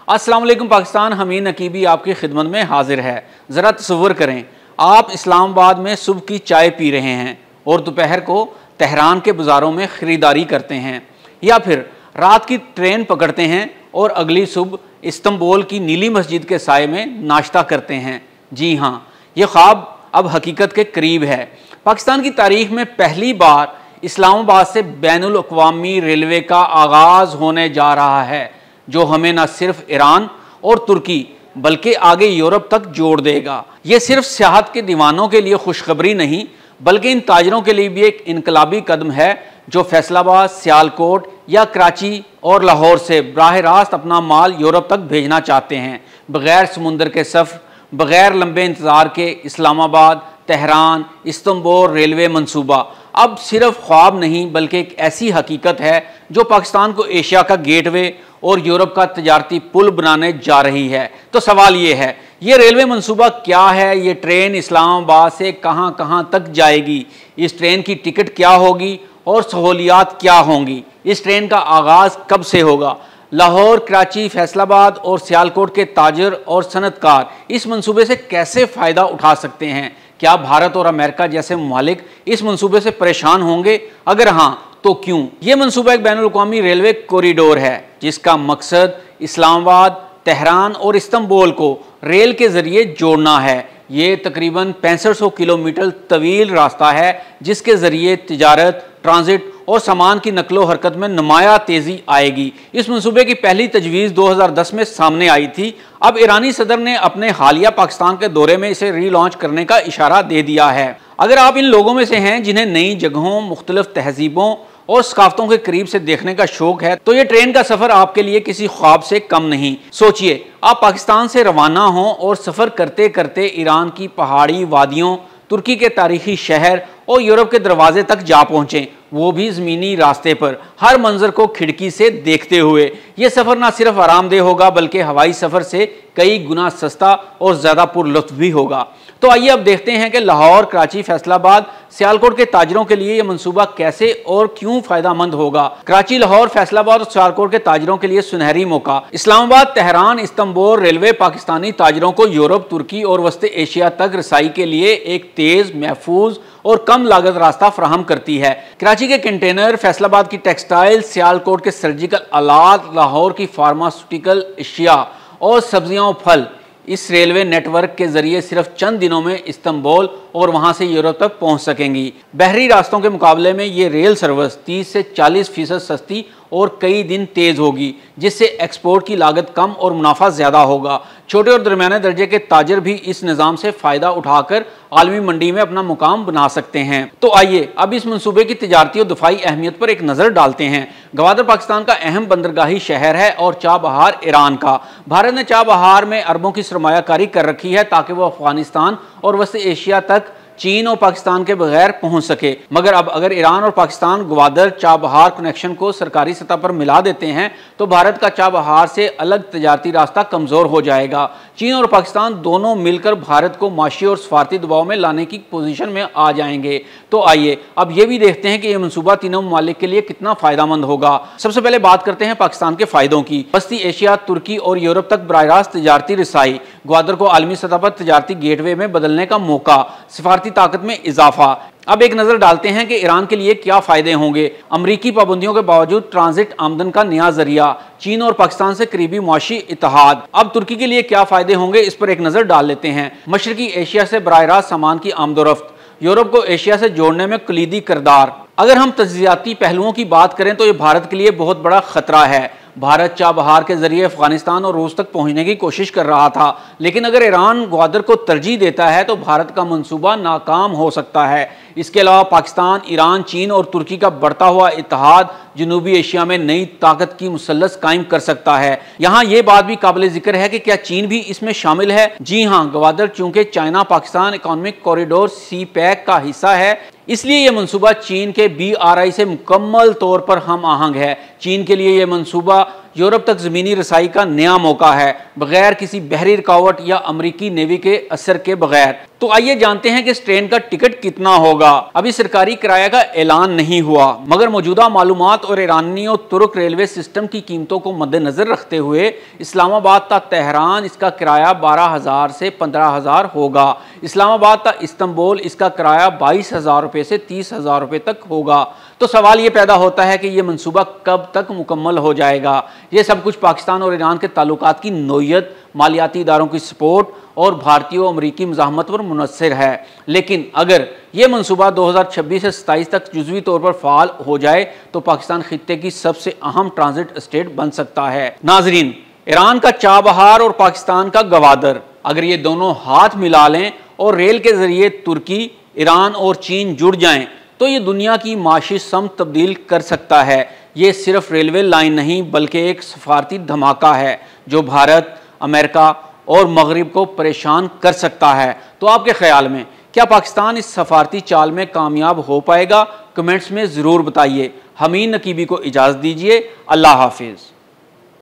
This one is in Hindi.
अस्सलाम वालेकुम पाकिस्तान, हमीद नकीबी आपकी खिदमत में हाजिर है। ज़रा तसव्वुर करें, आप इस्लामाबाद में सुबह की चाय पी रहे हैं और दोपहर को तेहरान के बाज़ारों में ख़रीदारी करते हैं, या फिर रात की ट्रेन पकड़ते हैं और अगली सुबह इस्तंबुल की नीली मस्जिद के साए में नाश्ता करते हैं। जी हाँ, ये ख्वाब अब हकीकत के करीब है। पाकिस्तान की तारीख में पहली बार इस्लामाबाद से बैनुल अक़वामी रेलवे का आगाज़ होने जा रहा है, जो हमें न सिर्फ ईरान और तुर्की बल्कि आगे यूरोप तक जोड़ देगा। ये सिर्फ सियाहत के दीवानों के लिए खुशखबरी नहीं, बल्कि इन ताजरों के लिए भी एक इनकलाबी कदम है जो फैसलाबाद, सियालकोट या कराची और लाहौर से बराह रास्त अपना माल यूरोप तक भेजना चाहते हैं, बग़ैर समुंदर के सफ़र, बग़ैर लंबे इंतज़ार के। इस्लामाबाद तेहरान इस्तंबुल रेलवे मंसूबा अब सिर्फ ख्वाब नहीं, बल्कि एक ऐसी हकीकत है जो पाकिस्तान को एशिया का गेटवे और यूरोप का तजारती पुल बनाने जा रही है। तो सवाल ये है, ये रेलवे मंसूबा क्या है? ये ट्रेन इस्लामाबाद से कहां कहां तक जाएगी? इस ट्रेन की टिकट क्या होगी और सहूलियात क्या होंगी? इस ट्रेन का आगाज़ कब से होगा? लाहौर, कराची, फैसलाबाद और सियालकोट के ताजर और सनतकार इस मंसूबे से कैसे फ़ायदा उठा सकते हैं? क्या भारत और अमेरिका जैसे ममालिक इस मंसूबे से परेशान होंगे? अगर हाँ, तो क्यों? ये मंसूबा एक बैनुल अक़वामी रेलवे कॉरिडोर है जिसका मकसद इस्लामाबाद, तेहरान और इस्तंबुल को रेल के ज़रिए जोड़ना है। ये तकरीबन 6500 किलोमीटर तवील रास्ता है जिसके ज़रिए तिजारत, ट्रांजिट और सामान की नकलो हरकत में नुमाया तेज़ी आएगी। इस मंसूबे की पहली तजवीज़ 2010 में सामने आई थी। अब ईरानी सदर ने अपने हालिया पाकिस्तान के दौरे में इसे रीलॉन्च करने का इशारा दे दिया है। अगर आप इन लोगों में से हैं जिन्हें नई जगहों, मुख्तलिफ तहजीबों और सकाफतों के करीब से देखने का शौक है, तो ये ट्रेन का सफ़र आपके लिए किसी ख्वाब से कम नहीं। सोचिए, आप पाकिस्तान से रवाना हों और सफ़र करते करते ईरान की पहाड़ी वादियों, तुर्की के तारीखी शहर और यूरोप के दरवाजे तक जा पहुँचें, वो भी ज़मीनी रास्ते पर, हर मंजर को खिड़की से देखते हुए। ये सफ़र ना सिर्फ आरामदेह होगा बल्कि हवाई सफ़र से कई गुना सस्ता और ज़्यादा पुरलुत्फ़ भी होगा। तो आइए अब देखते हैं कि लाहौर, कराची, फैसलाबाद, सियालकोट के ताजरों के लिए यह मंसूबा कैसे और क्यों फ़ायदेमंद होगा। कराची, लाहौर, फैसलाबाद और सियालकोट के ताजरों के लिए सुनहरी मौका। इस्लामाबाद, तेहरान, इस्तंबुल रेलवे पाकिस्तानी ताजरों को यूरोप, तुर्की और वस्ती एशिया तक रसाई के लिए एक तेज़, महफूज और कम लागत रास्ता फराहम करती है। कराची के कंटेनर, फैसलाबाद की टेक्सटाइल, सियालकोट के सर्जिकल आलात, लाहौर की फार्मास्यूटिकल अशिया और सब्जियां और फल इस रेलवे नेटवर्क के जरिए सिर्फ चंद दिनों में इस्तंबुल और वहां से यूरोप तक पहुंच सकेंगी। बहरी रास्तों के मुकाबले में ये रेल सर्विस 30 से 40% सस्ती और कई दिन तेज होगी, जिससे एक्सपोर्ट की लागत कम और मुनाफा ज़्यादा होगा। छोटे और दरमियाने दर्जे के ताजर भी इस निज़ाम से फ़ायदा उठाकर आलमी मंडी में अपना मुकाम बना सकते हैं। तो आइए अब इस मंसूबे की तिजारती और दफाई अहमियत पर एक नज़र डालते हैं। गवादर पाकिस्तान का अहम बंदरगाही शहर है और चाबहार ईरान का। भारत ने चाबहार में अरबों की सरमायाकारी कर रखी है ताकि वह अफगानिस्तान और वस्ती एशिया तक चीन और पाकिस्तान के बगैर पहुंच सके। मगर अब अगर ईरान और पाकिस्तान ग्वादर चाबहार कनेक्शन को सरकारी सतह पर मिला देते हैं तो भारत का चाबहार से अलग तजारती रास्ता कमज़ोर हो जाएगा। चीन और पाकिस्तान दोनों मिलकर भारत को माशी और सफारती दबाव में लाने की पोजीशन में आ जाएंगे। तो आइए अब ये भी देखते हैं कि यह मनसूबा तीनों ममालिक के लिए कितना फ़ायदेमंद होगा। सबसे पहले बात करते हैं पाकिस्तान के फ़ायदों की। वस्ती एशिया, तुर्की और यूरोप तक बराह रास्त तजारती रसाई, ग्वादर को आलमी सतह पर तजारती गेटवे में बदलने का मौका, सिफारती ताकत में इजाफा। अब एक नजर डालते हैं कि ईरान के लिए क्या फायदे होंगे। अमरीकी पाबंदियों के बावजूद ट्रांजिट आमदन का नया जरिया, चीन और पाकिस्तान से करीबी मुआशी इत्तेहाद। अब तुर्की के लिए क्या फायदे होंगे, इस पर एक नजर डाल लेते हैं। मशरकी एशिया से बराह रास्त सामान की आमदोरफ्त, यूरोप को एशिया से जोड़ने में कलीदी किरदार। अगर हम तज्जियाती पहलुओं की बात करें तो ये भारत के लिए बहुत बड़ा खतरा है। भारत चाबहार के जरिए अफगानिस्तान और रूस तक पहुंचने की कोशिश कर रहा था, लेकिन अगर ईरान ग्वादर को तरजीह देता है तो भारत का मंसूबा नाकाम हो सकता है। इसके अलावा पाकिस्तान, ईरान, चीन और तुर्की का बढ़ता हुआ इत्तेहाद जनूबी एशिया में नई ताकत की मुसल्लस कायम कर सकता है। यहाँ ये बात भी काबिल जिक्र है कि क्या चीन भी इसमें शामिल है? जी हाँ, ग्वादर चूंकि China Pakistan economic corridor CPEC का हिस्सा है, इसलिए यह मंसूबा चीन के BRI से मुकम्मल तौर पर हम आहंग है। चीन के लिए यह मंसूबा यूरोप तक ज़मीनी रसाई का नया मौका है, बगैर किसी बहरी रुकावट या अमरीकी नेवी के असर के बगैर। तो आइए जानते हैं कि इस ट्रेन का टिकट कितना होगा। अभी सरकारी किराया का ऐलान नहीं हुआ, मगर मौजूदा मालूमात और ईरानी और तुर्क रेलवे सिस्टम की कीमतों को मद्देनजर रखते हुए इस्लामाबाद ता तेहरान इसका किराया 12,000 से 15,000 होगा। इस्लामाबाद ता इस्तांबुल इसका किराया 22,000 रुपये से 30,000 रुपये तक होगा। तो सवाल ये पैदा होता है कि यह मनसूबा कब तक मुकम्मल हो जाएगा। ये सब कुछ पाकिस्तान और ईरान के ताल्लुकात की नोयत, मालियाती इदारों की सपोर्ट और भारतीय और अमरीकी मज़ाहमत पर मुनहसर है। लेकिन अगर ये मनसूबा 2026 से 27 तक जुज़वी तौर पर फ़ाल हो जाए तो पाकिस्तान खित्ते की सबसे अहम ट्रांजिट स्टेट बन सकता है। नाजरीन, ईरान का चाबहार और पाकिस्तान का गवादर, अगर ये दोनों हाथ मिला लें और रेल के ज़रिए तुर्की, ईरान और चीन जुड़ जाएँ तो ये दुनिया की माशी समत तब्दील कर सकता है। ये सिर्फ रेलवे लाइन नहीं बल्कि एक सफारती धमाका है जो भारत, अमेरिका और मगरिब को परेशान कर सकता है। तो आपके ख्याल में क्या पाकिस्तान इस सफारती चाल में कामयाब हो पाएगा? कमेंट्स में ज़रूर बताइए। हमीन नकीबी को इजाज़त दीजिए। अल्लाह हाफिज़।